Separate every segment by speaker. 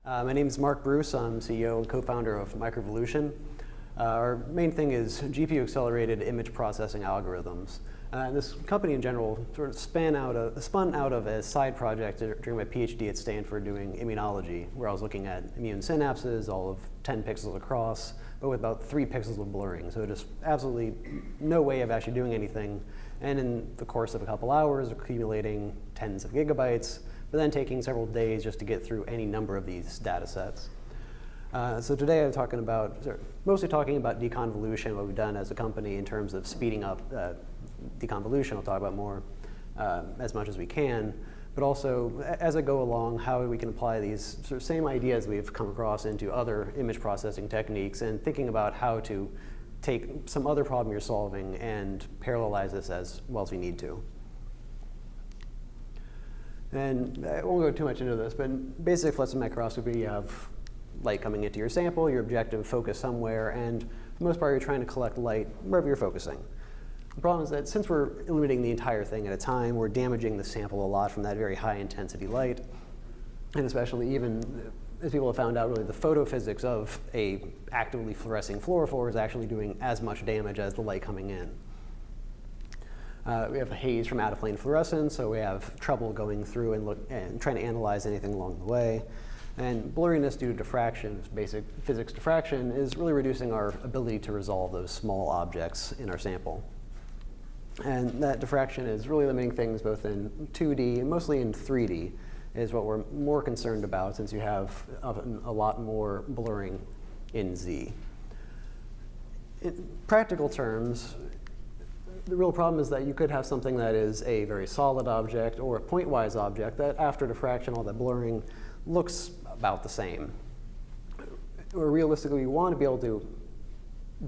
Speaker 1: My name is Marc Bruce. I'm CEO and co-founder of Microvolution. Our main thing is GPU-accelerated image processing algorithms. This company in general sort of spun out of a side project during my PhD at Stanford doing immunology, where I was looking at immune synapses, all of 10 pixels across, but with about 3 pixels of blurring. So just absolutely no way of actually doing anything. And in the course of a couple hours, accumulating tens of gigabytes, but then taking several days just to get through any number of these data sets. So today I'm mostly talking about deconvolution, what we've done as a company in terms of speeding up deconvolution. I'll talk about more as much as we can, but also as I go along, how we can apply these sort of same ideas we've come across into other image processing techniques and thinking about how to take some other problem you're solving and parallelize this as well as we need to. And I won't go too much into this, but basically fluorescence microscopy, you have light coming into your sample, your objective focus somewhere, and for the most part you're trying to collect light wherever you're focusing. The problem is that since we're illuminating the entire thing at a time, we're damaging the sample a lot from that very high intensity light, and especially even, as people have found out, really the photophysics of a actively fluorescing fluorophore is actually doing as much damage as the light coming in. We have a haze from out-of-plane fluorescence, so we have trouble going through and trying to analyze anything along the way. And blurriness due to diffraction, basic physics diffraction, is really reducing our ability to resolve those small objects in our sample. And that diffraction is really limiting things both in 2D and mostly in 3D, is what we're more concerned about since you have a lot more blurring in Z. In practical terms, the real problem is that you could have something that is a very solid object or a pointwise object that after diffraction, all that blurring looks about the same. Or realistically, you want to be able to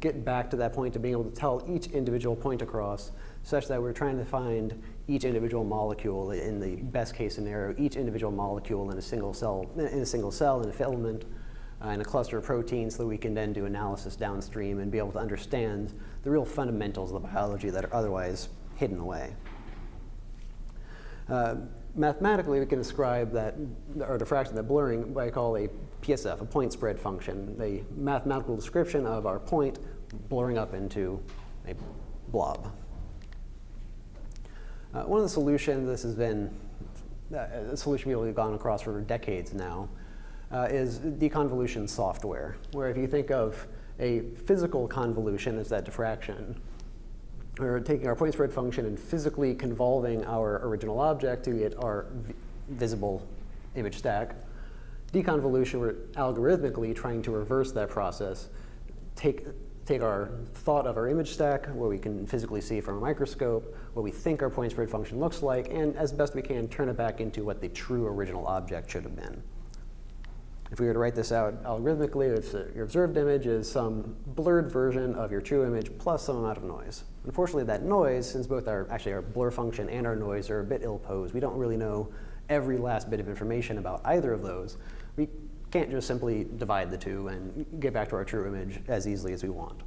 Speaker 1: get back to that point of being able to tell each individual point across such that we're trying to find each individual molecule in the best case scenario, each individual molecule in a single cell, in a filament, in a cluster of proteins, so that we can then do analysis downstream and be able to understand the real fundamentals of the biology that are otherwise hidden away. Mathematically, we can describe that, or diffraction, that blurring, what I call a PSF, a point spread function, a mathematical description of our point blurring up into a blob. One of the solutions, this has been a solution people have gone across for decades now, is deconvolution software, where if you think of a physical convolution as that diffraction, or taking our point spread function and physically convolving our original object to get our visible image stack, deconvolution, we're algorithmically trying to reverse that process, take our thought of our image stack, what we can physically see from a microscope, what we think our point spread function looks like, and as best we can, turn it back into what the true original object should have been. If we were to write this out algorithmically, if your observed image is some blurred version of your true image plus some amount of noise. Unfortunately, that noise, since both our blur function and our noise are a bit ill-posed, we don't really know every last bit of information about either of those. We can't just simply divide the two and get back to our true image as easily as we want.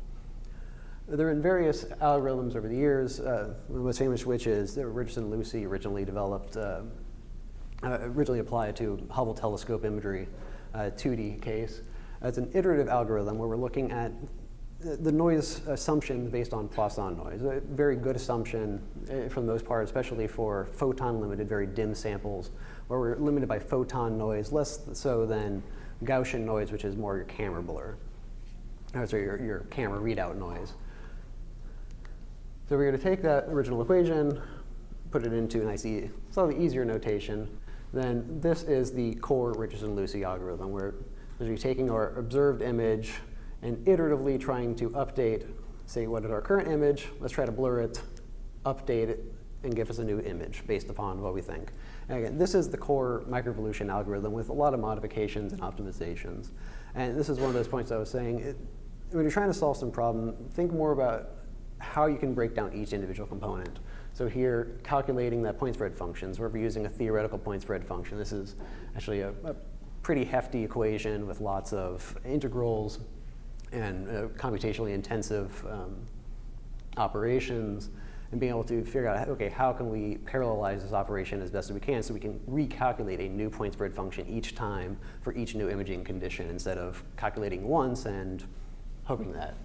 Speaker 1: There have been various algorithms over the years, the most famous of which is Richardson and Lucy originally developed, originally applied to Hubble telescope imagery, 2D case. It's an iterative algorithm where we're looking at the noise assumption based on Poisson noise. A very good assumption for the most part, especially for photon-limited, very dim samples, where we're limited by photon noise, less so than Gaussian noise, which is more your camera blur, or sorry, your camera readout noise. So we're going to take that original equation, put it into a nice, slightly easier notation. Then this is the core Richardson-Lucy algorithm, where we're taking our observed image and iteratively trying to update, say, what is our current image, let's try to blur it, update it, and give us a new image based upon what we think. And again, this is the core Microvolution algorithm with a lot of modifications and optimizations. And this is one of those points I was saying, when you're trying to solve some problem, think more about how you can break down each individual component. So here, calculating that point spread functions, where we're using a theoretical point spread function. This is actually a pretty hefty equation with lots of integrals and computationally intensive operations. and being able to figure out, okay, how can we parallelize this operation as best as we can so we can recalculate a new point spread function each time for each new imaging condition instead of calculating once and hoping that.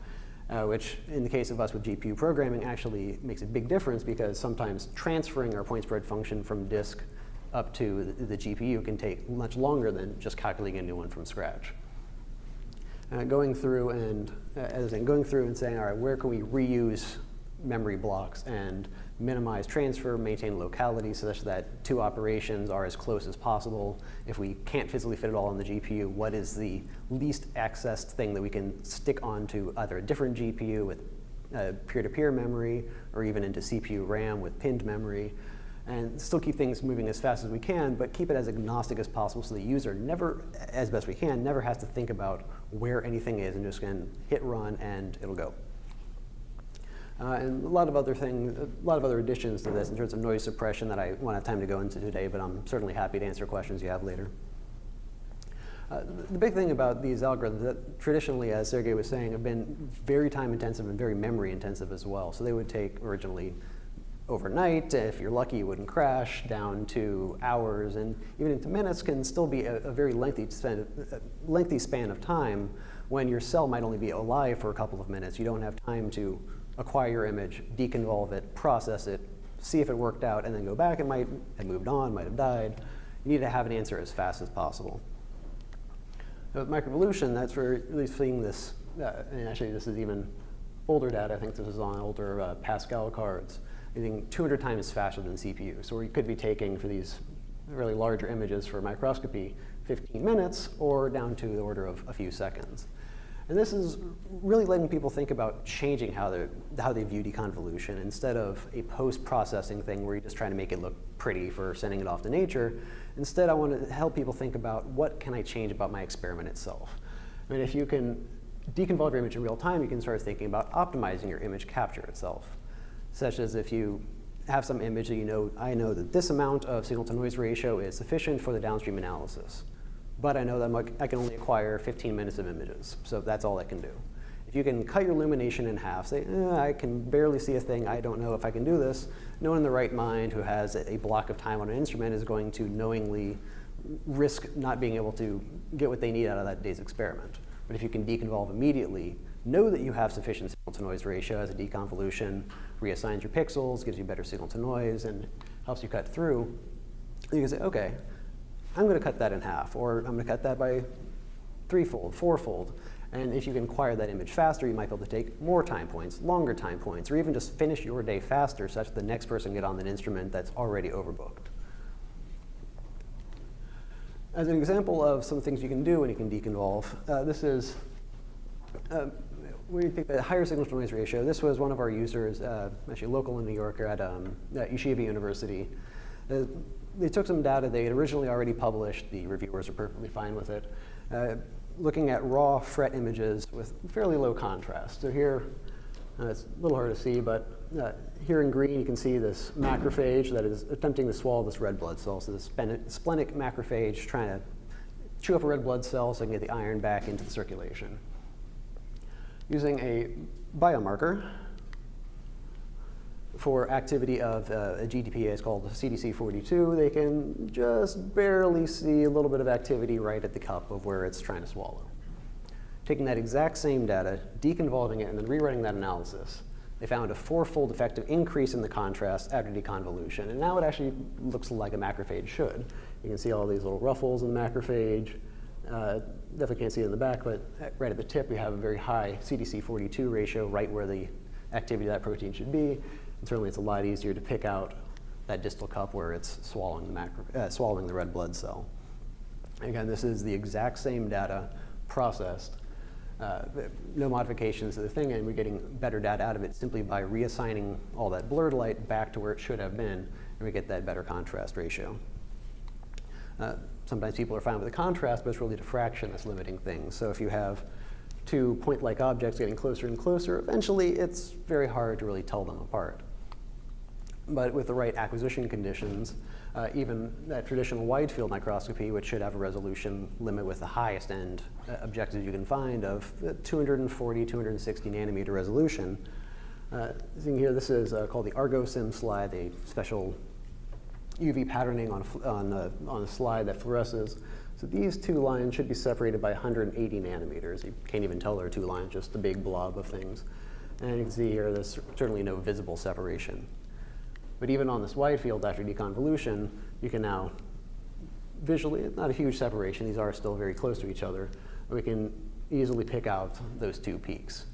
Speaker 1: Which in the case of us with GPU programming actually makes a big difference because sometimes transferring our point spread function from disk up to the GPU can take much longer than just calculating a new one from scratch. Going through and saying, all right, where can we reuse memory blocks and minimize transfer, maintain locality such that two operations are as close as possible. If we can't physically fit it all on the GPU, what is the least accessed thing that we can stick onto either a different GPU with peer-to-peer memory or even into CPU RAM with pinned memory, and still keep things moving as fast as we can, but keep it as agnostic as possible so the user never, as best we can, never has to think about where anything is and just can hit run and it'll go. And a lot of other things, a lot of other additions to this in terms of noise suppression that I won't have time to go into today, but I'm certainly happy to answer questions you have later. The big thing about these algorithms that traditionally, as Sergey was saying, have been very time intensive and very memory intensive as well. So they would take originally overnight, if you're lucky you wouldn't crash, down to hours, and even into minutes can still be a very lengthy span of time when your cell might only be alive for a couple of minutes. You don't have time to acquire your image, deconvolve it, process it, see if it worked out, and then go back. It might have moved on, might have died. You need to have an answer as fast as possible. With Microvolution, that's for really seeing this, and actually this is even older data. I think this is on older Pascal cards, using 200 times faster than CPU. So we could be taking, for these really larger images for microscopy, 15 minutes or down to the order of a few seconds. And this is really letting people think about changing how they view deconvolution instead of a post-processing thing where you're just trying to make it look pretty for sending it off to nature. Instead, I want to help people think about what can I change about my experiment itself. I mean, if you can deconvolve your image in real time, you can start thinking about optimizing your image capture itself. Such as if you have some image that I know that this amount of signal-to-noise ratio is sufficient for the downstream analysis. But I know that I can only acquire 15 minutes of images, so that's all I can do. If you can cut your illumination in half, say, I can barely see a thing, I don't know if I can do this, no one in the right mind who has a block of time on an instrument is going to knowingly risk not being able to get what they need out of that day's experiment. But if you can deconvolve immediately, know that you have sufficient signal-to-noise ratio as a deconvolution, reassigns your pixels, gives you better signal-to-noise, and helps you cut through, you can say, okay, I'm going to cut that in half, or I'm going to cut that by threefold, fourfold. And if you can acquire that image faster, you might be able to take more time points, longer time points, or even just finish your day faster such that the next person can get on an instrument that's already overbooked. As an example of some things you can do when you can deconvolve, this is when you take the higher signal-to-noise ratio. This was one of our users, actually local in New York, at Yeshiva University. They took some data they had originally already published. The reviewers are perfectly fine with it. Looking at raw fret images with fairly low contrast. So here, it's a little hard to see, but here in green you can see this macrophage that is attempting to swallow this red blood cell. So this splenic macrophage trying to chew up a red blood cell so it can get the iron back into the circulation. Using a biomarker for activity of a GTPase is called CDC42, they can just barely see a little bit of activity right at the cup of where it's trying to swallow. Taking that exact same data, deconvolving it, and then rewriting that analysis, they found a fourfold effective increase in the contrast after deconvolution. And now it actually looks like a macrophage should. You can see all these little ruffles in the macrophage. Definitely can't see it in the back, but right at the tip, we have a very high CDC42 ratio right where the activity of that protein should be. And certainly it's a lot easier to pick out that distal cup where it's swallowing the red blood cell. Again, this is the exact same data processed, no modifications to the thing, and we're getting better data out of it simply by reassigning all that blurred light back to where it should have been, and we get that better contrast ratio. Sometimes people are fine with the contrast, but it's really diffraction that's limiting things. So if you have two point-like objects getting closer and closer, eventually it's very hard to really tell them apart. But with the right acquisition conditions, even that traditional Widefield microscopy, which should have a resolution limit with the highest end objectives you can find of 240, 260 nanometer resolution, Seeing here, this is called the ArgoSim slide, a special UV patterning on a slide that fluoresces. So these two lines should be separated by 180 nanometers. You can't even tell there are two lines, just a big blob of things. And you can see here, there's certainly no visible separation. But even on this wide field after deconvolution, you can now visually, not a huge separation, these are still very close to each other, we can easily pick out those two peaks.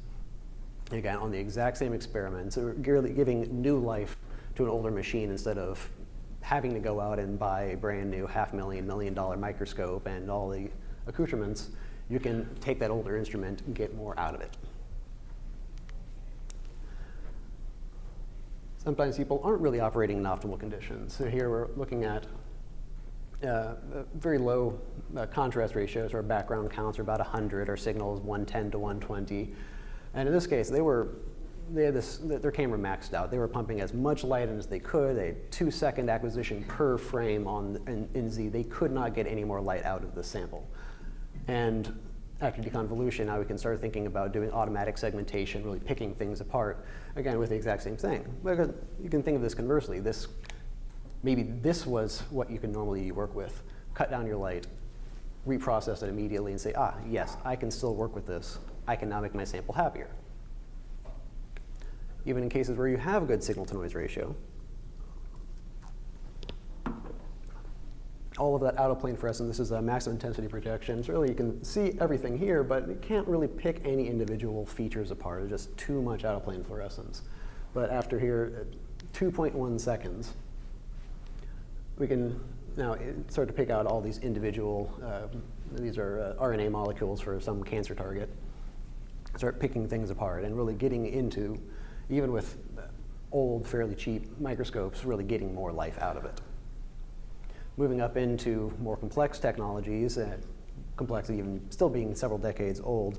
Speaker 1: Again, on the exact same experiment, so we're giving new life to an older machine instead of having to go out and buy a brand new $500,000, $1 million microscope and all the accoutrements. You can take that older instrument and get more out of it. Sometimes people aren't really operating in optimal conditions. So here we're looking at very low contrast ratios. Our background counts are about 100. Our signal is 110 to 120. And in this case, they had their camera maxed out. They were pumping as much light in as they could. They had 2-second acquisition per frame in Z. They could not get any more light out of the sample. And after deconvolution, now we can start thinking about doing automatic segmentation, really picking things apart, again, with the exact same thing. But you can think of this conversely. Maybe this was what you can normally work with. Cut down your light, reprocess it immediately, and say, yes, I can still work with this. I can now make my sample happier. Even in cases where you have a good signal-to-noise ratio, all of that out-of-plane fluorescence, this is a maximum intensity projection. So really, you can see everything here, but you can't really pick any individual features apart. There's just too much out-of-plane fluorescence. But after here, 2.1 seconds, we can now start to pick out all these individual, these are RNA molecules for some cancer target. Start picking things apart and really getting into, even with old, fairly cheap microscopes, really getting more life out of it. Moving up into more complex technologies, complexity even still being several decades old,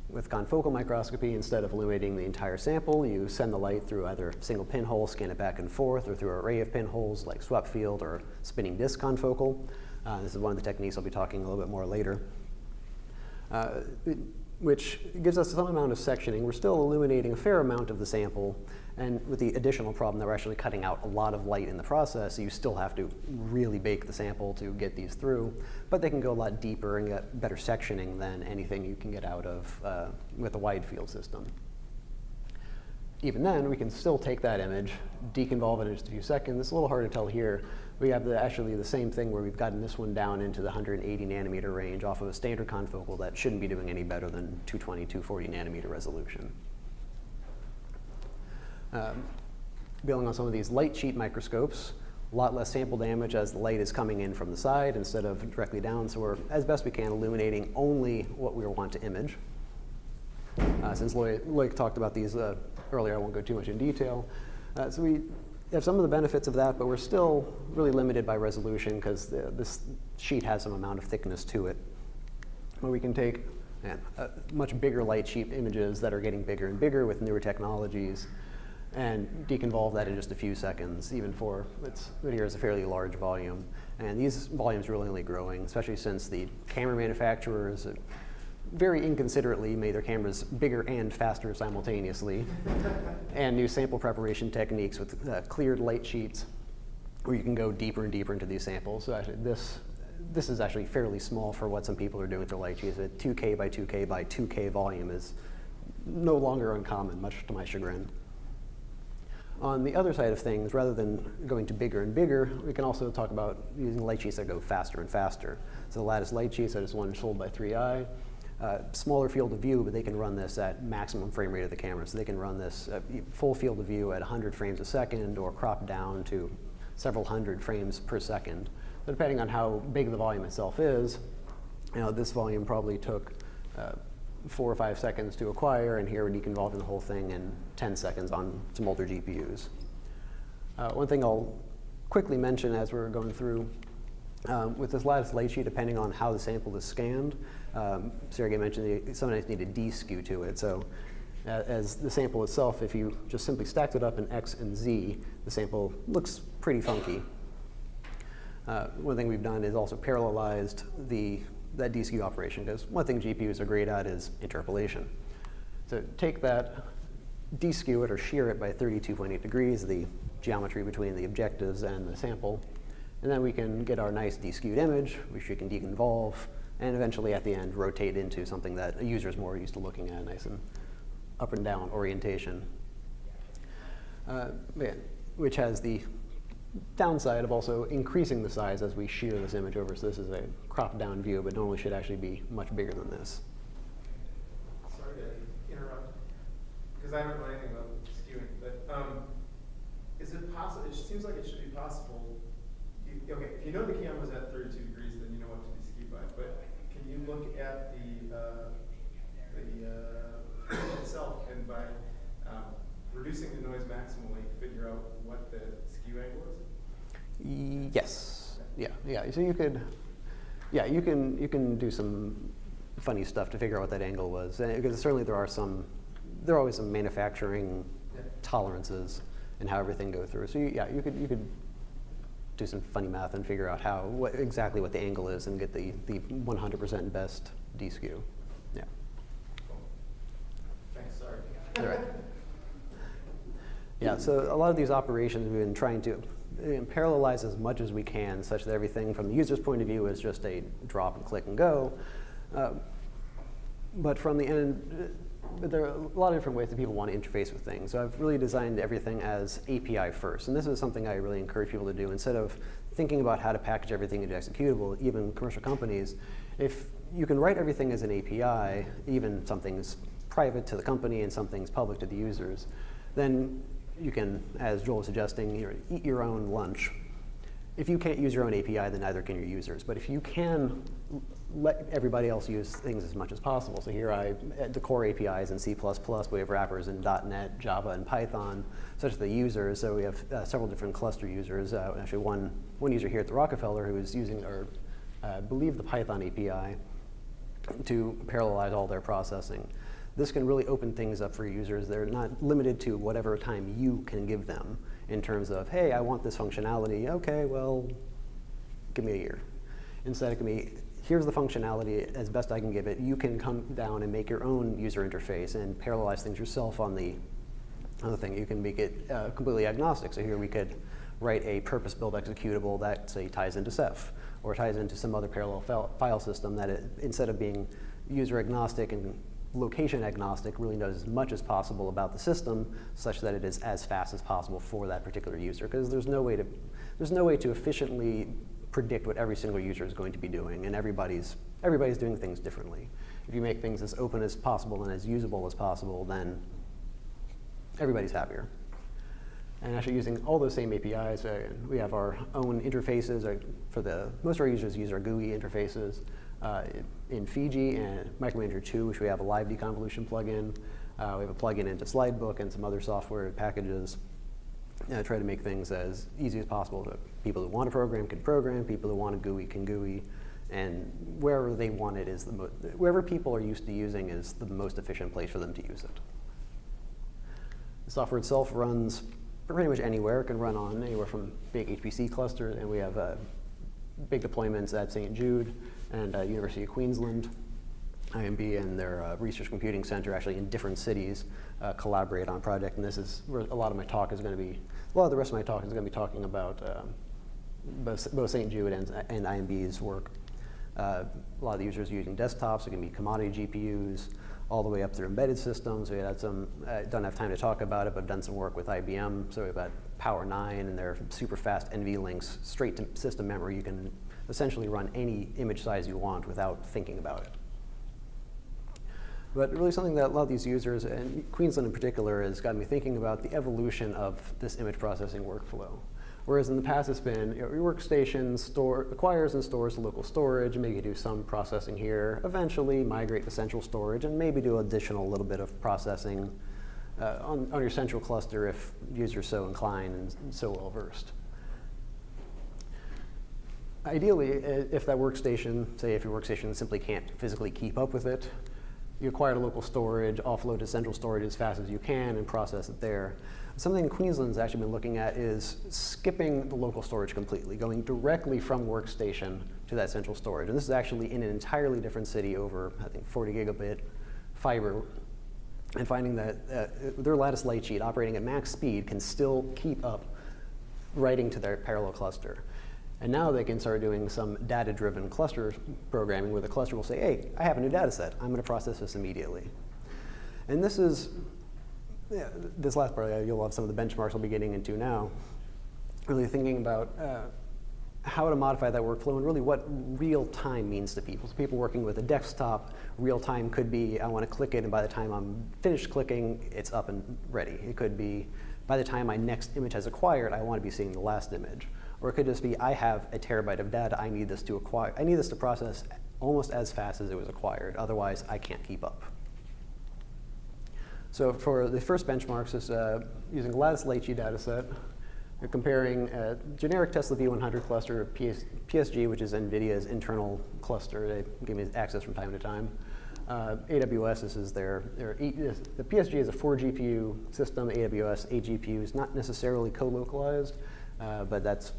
Speaker 1: with confocal microscopy, instead of illuminating the entire sample, you send the light through either a single pinhole, scan it back and forth, or through an array of pinholes like swap field or spinning disk confocal. This is one of the techniques I'll be talking a little bit more later, which gives us some amount of sectioning. We're still illuminating a fair amount of the sample, and with the additional problem that we're actually cutting out a lot of light in the process, so you still have to really bake the sample to get these through, but they can go a lot deeper and get better sectioning than anything you can get out of with a wide field system. Even then, we can still take that image, deconvolve it in just a few seconds. It's a little hard to tell here. We have actually the same thing where we've gotten this one down into the 180 nanometer range off of a standard confocal that shouldn't be doing any better than 220, 240 nanometer resolution. Building on some of these light sheet microscopes, a lot less sample damage as the light is coming in from the side instead of directly down. So we're, as best we can, illuminating only what we want to image. Since Loic talked about these earlier, I won't go too much in detail. So we have some of the benefits of that, but we're still really limited by resolution because this sheet has some amount of thickness to it. But we can take much bigger light sheet images that are getting bigger and bigger with newer technologies and deconvolve that in just a few seconds, even for, here is a fairly large volume. And these volumes are really only growing, especially since the camera manufacturers very inconsiderately made their cameras bigger and faster simultaneously, and new sample preparation techniques with cleared light sheets where you can go deeper and deeper into these samples. So actually this is actually fairly small for what some people are doing with their light sheets. A 2K by 2K by 2K volume is no longer uncommon, much to my chagrin. On the other side of things, rather than going to bigger and bigger, we can also talk about using light sheets that go faster and faster. So the Lattice light sheets, that is one sold by 3i, smaller field of view, but they can run this at maximum frame rate of the camera. So they can run this full field of view at 100 frames a second or crop down to several hundred frames per second. So depending on how big the volume itself is, this volume probably took 4 or 5 seconds to acquire, and here we're deconvolving the whole thing in 10 seconds on some older GPUs. One thing I'll quickly mention as we're going through, with this Lattice light sheet, depending on how the sample is scanned, Sergey mentioned you sometimes need a D-skew to it. So as the sample itself, if you just simply stacked it up in X and Z, the sample looks pretty funky. One thing we've done is also parallelized that D-skew operation, because one thing GPUs are great at is interpolation. So take that deskew it or shear it by 32.8 degrees, the geometry between the objectives and the sample. And then we can get our nice deskewed image, which we can deconvolve, and eventually at the end rotate into something that a user is more used to looking at, nice and up and down orientation. Which has the downside of also increasing the size as we shear this image over. So this is a cropped down view, but normally should actually be much bigger than this.
Speaker 2: Sorry to interrupt, because I don't know anything about skewing, but is it possible, it seems like it should be possible, okay, if you know the camera is at 32 degrees, then you know what to deskew by, but can you look at the itself and by reducing the noise maximally figure out what the skew angle is?
Speaker 1: Yes. Yeah. So you could, you can do some funny stuff to figure out what that angle was, because certainly there are always some manufacturing tolerances in how everything goes through. So you could do some funny math and figure out exactly what the angle is and get the 100% best deskew. Yeah.
Speaker 2: Cool. Thanks. Sorry.
Speaker 1: All right. Yeah, so a lot of these operations we've been trying to parallelize as much as we can, such that everything from the user's point of view is just a drop and click and go. But from the end, there are a lot of different ways that people want to interface with things. So I've really designed everything as API first. And this is something I really encourage people to do. Instead of thinking about how to package everything into executable, even commercial companies, if you can write everything as an API, even something's private to the company and something's public to the users, then you can, as Joel was suggesting, eat your own lunch. If you can't use your own API, then neither can your users. But if you can let everybody else use things as much as possible. So here the core API is in C++, we have wrappers in .NET, Java, and Python, such as the users. So we have several different cluster users. Actually, one user here at the Rockefeller who is using, I believe, the Python API to parallelize all their processing. This can really open things up for users. They're not limited to whatever time you can give them in terms of, hey, I want this functionality. Okay, well, give me a year. Instead, it can be, here's the functionality as best I can give it. You can come down and make your own user interface and parallelize things yourself on the other thing. You can make it completely agnostic. So here we could write a purpose-built executable that, say, ties into Ceph or ties into some other parallel file system that instead of being user agnostic and location agnostic, really knows as much as possible about the system, such that it is as fast as possible for that particular user. Because there's no way to efficiently predict what every single user is going to be doing, and everybody's doing things differently. If you make things as open as possible and as usable as possible, then everybody's happier. And actually using all those same APIs, we have our own interfaces. Most of our users use our GUI interfaces. In Fiji and Microvolution 2, which we have a live deconvolution plugin. We have a plugin into Slidebook and some other software packages. Try to make things as easy as possible. So people who want to program can program, people who want a GUI can GUI, and wherever they want it wherever people are used to using is the most efficient place for them to use it. The software itself runs pretty much anywhere. It can run on anywhere from big HPC clusters, and we have big deployments at St. Jude and University of Queensland. IMB and their research computing center actually in different cities collaborate on a project, and this is where a lot of the rest of my talk is going to be talking about both St. Jude and IMB's work. A lot of the users are using desktops. It can be commodity GPUs all the way up through embedded systems. We had some, don't have time to talk about it, but I've done some work with IBM. So we've got Power 9 and their super fast NVLinks straight to system memory. You can essentially run any image size you want without thinking about it. But really something that a lot of these users, and Queensland in particular, has gotten me thinking about the evolution of this image processing workflow. Whereas in the past it's been, your workstation acquires and stores local storage, maybe do some processing here, eventually migrate to central storage, and maybe do additional little bit of processing on your central cluster if users so inclined and so well versed. Ideally, if that workstation, say if your workstation simply can't physically keep up with it, you acquire the local storage, offload to central storage as fast as you can, and process it there. Something Queensland's actually been looking at is skipping the local storage completely, going directly from workstation to that central storage. And this is actually in an entirely different city over, I think, 40 gigabit fiber and finding that their Lattice light sheet operating at max speed can still keep up writing to their parallel cluster. And now they can start doing some data-driven cluster programming where the cluster will say, hey, I have a new data set. I'm going to process this immediately. And this is, this last part, you'll have some of the benchmarks we'll be getting into now, really thinking about how to modify that workflow and really what real time means to people. So people working with a desktop, real time could be, I want to click it, and by the time I'm finished clicking, it's up and ready. It could be, by the time my next image has acquired, I want to be seeing the last image. Or it could just be, I have a terabyte of data, I need this to acquire, I need this to process almost as fast as it was acquired, otherwise I can't keep up. So for the first benchmarks is using a Lattice light sheet data set. We're comparing a generic Tesla V100 cluster, PSG, which is NVIDIA's internal cluster. They give me access from time to time. AWS, this is the PSG is a 4 GPU system, AWS 8 GPUs, not necessarily co-localized, but that's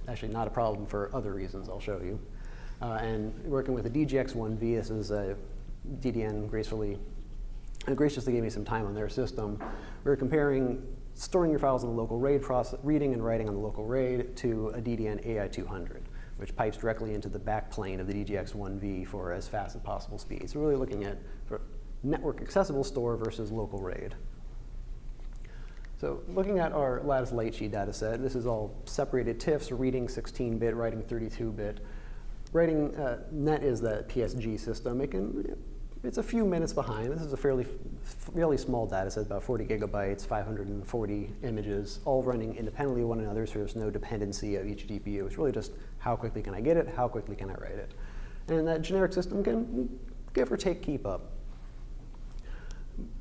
Speaker 1: actually not a problem for other reasons I'll show you. And working with the DGX1V, this is a DDN graciously gave me some time on their system. We're comparing storing your files on the local RAID process, reading and writing on the local RAID to a DDN AI200, which pipes directly into the backplane of the DGX1V for as fast as possible speed. So we're really looking at network accessible store versus local RAID. So looking at our Lattice light sheet data set, this is all separated TIFFs, reading 16-bit, writing 32-bit. Writing net is the PSG system. It's a few minutes behind. This is a fairly small data set, about 40 gigabytes, 540 images, all running independently of one another, so there's no dependency of each GPU. It's really just how quickly can I get it, how quickly can I write it. And that generic system can give or take keep up.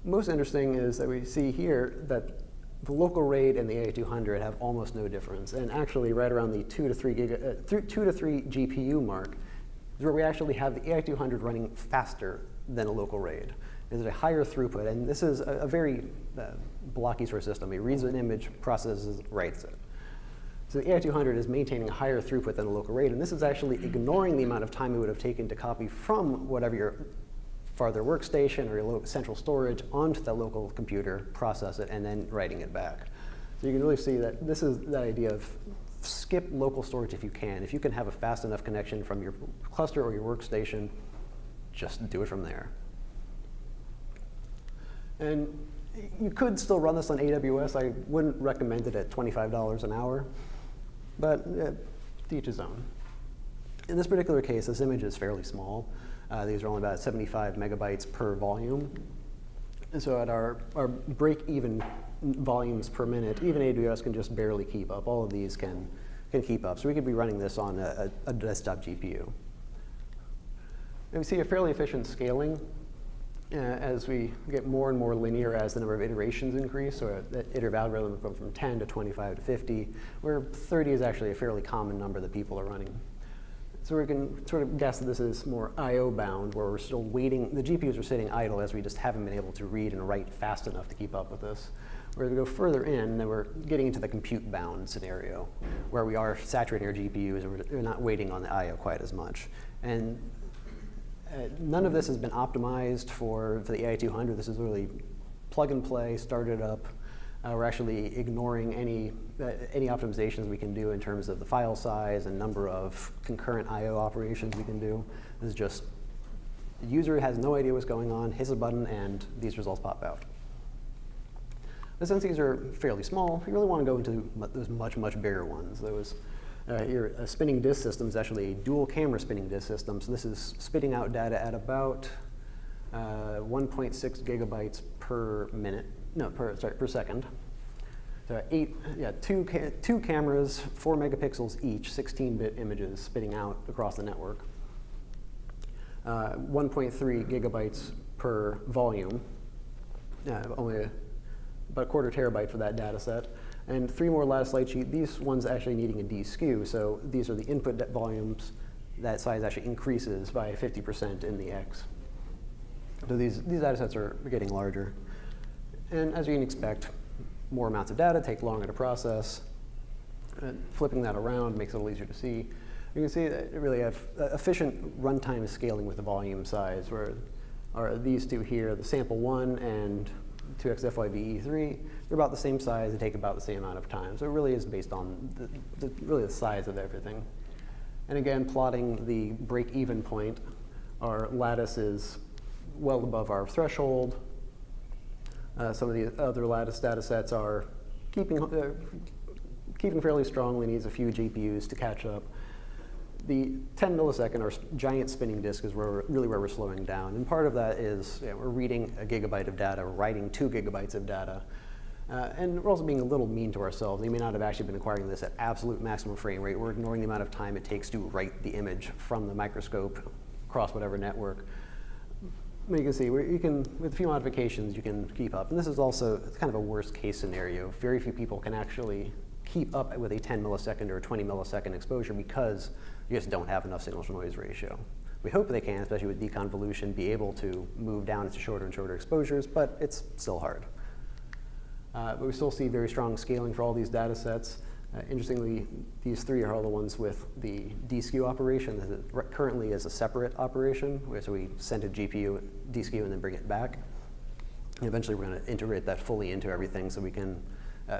Speaker 1: Most interesting is that we see here that the local RAID and the AI200 have almost no difference, and actually right around the 2 to 3 GPU mark is where we actually have the AI200 running faster than a local RAID. There's a higher throughput, and this is a very blocky sort of system. It reads an image, processes, writes it. So the AI200 is maintaining a higher throughput than a local RAID, and this is actually ignoring the amount of time it would have taken to copy from whatever your farther workstation or your central storage onto that local computer, process it, and then writing it back. So you can really see that this is the idea of skip local storage if you can. If you can have a fast enough connection from your cluster or your workstation, just do it from there. And you could still run this on AWS. I wouldn't recommend it at $25 an hour, but to each his own. In this particular case, this image is fairly small. These are only about 75 megabytes per volume. And so at our break-even volumes per minute, even AWS can just barely keep up. All of these can keep up. So we could be running this on a desktop GPU. And we see a fairly efficient scaling as we get more and more linear as the number of iterations increase. So that iterative algorithm goes from 10 to 25 to 50, where 30 is actually a fairly common number that people are running. So we can sort of guess that this is more I/O bound, where we're still waiting. The GPUs are sitting idle as we just haven't been able to read and write fast enough to keep up with this. Where we go further in, then we're getting into the compute bound scenario, where we are saturating our GPUs and we're not waiting on the I/O quite as much. And none of this has been optimized for the AI200. This is really plug and play, start it up. We're actually ignoring any optimizations we can do in terms of the file size and number of concurrent I/O operations we can do. This is just the user has no idea what's going on, hits a button, and these results pop out. But since these are fairly small, you really want to go into those much, much bigger ones. Your spinning disk system is actually a dual camera spinning disk system. So this is spitting out data at about 1.6 gigabytes per minute. No, per second. So two cameras, 4 megapixels each, 16-bit images spitting out across the network. 1.3 gigabytes per volume, only about a quarter terabyte for that data set. And 3 more Lattice light sheet, these ones actually needing a D-skew. So these are the input volumes. That size actually increases by 50% in the X. So these data sets are getting larger. And as you can expect, more amounts of data take longer to process. Flipping that around makes it a little easier to see. You can see that you really have efficient runtime scaling with the volume size, where are these two here, the sample 1 and 2x FYVE3. They're about the same size, they take about the same amount of time. So it really is based on really the size of everything. And again, plotting the break-even point, our lattice is well above our threshold. Some of the other lattice data sets are keeping fairly strongly, needs a few GPUs to catch up. The 10 millisecond or giant spinning disk is really where we're slowing down. And part of that is we're reading a gigabyte of data, we're writing 2 gigabytes of data. And we're also being a little mean to ourselves. We may not have actually been acquiring this at absolute maximum frame rate. We're ignoring the amount of time it takes to write the image from the microscope across whatever network. But you can see, with a few modifications, you can keep up. And this is also kind of a worst case scenario. Very few people can actually keep up with a 10 millisecond or 20 millisecond exposure because you just don't have enough signal to noise ratio. We hope they can, especially with deconvolution, be able to move down to shorter and shorter exposures, but it's still hard. But we still see very strong scaling for all these data sets. Interestingly, these 3 are all the ones with the deskew operation that currently is a separate operation, so we send a GPU deskew and then bring it back. And eventually we're going to integrate that fully into everything so we can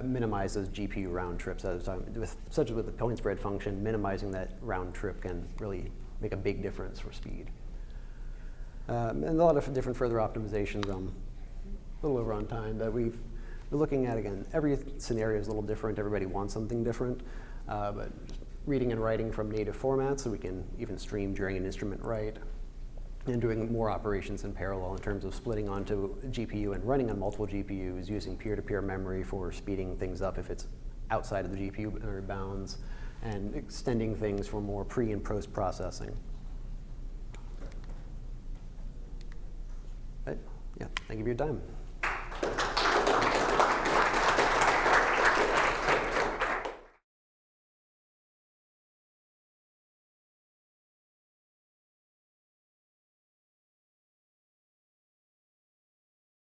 Speaker 1: minimize those GPU round trips at a time. Such as with the point spread function, minimizing that round trip can really make a big difference for speed. And a lot of different further optimizations, a little over on time, that we're looking at. Again, every scenario is a little different. Everybody wants something different. But reading and writing from native formats so we can even stream during an instrument write. And doing more operations in parallel in terms of splitting onto GPU and running on multiple GPUs, using peer-to-peer memory for speeding things up if it's outside of the GPU bounds, and extending things for more pre and post processing. Right. Yeah, thank you for your time.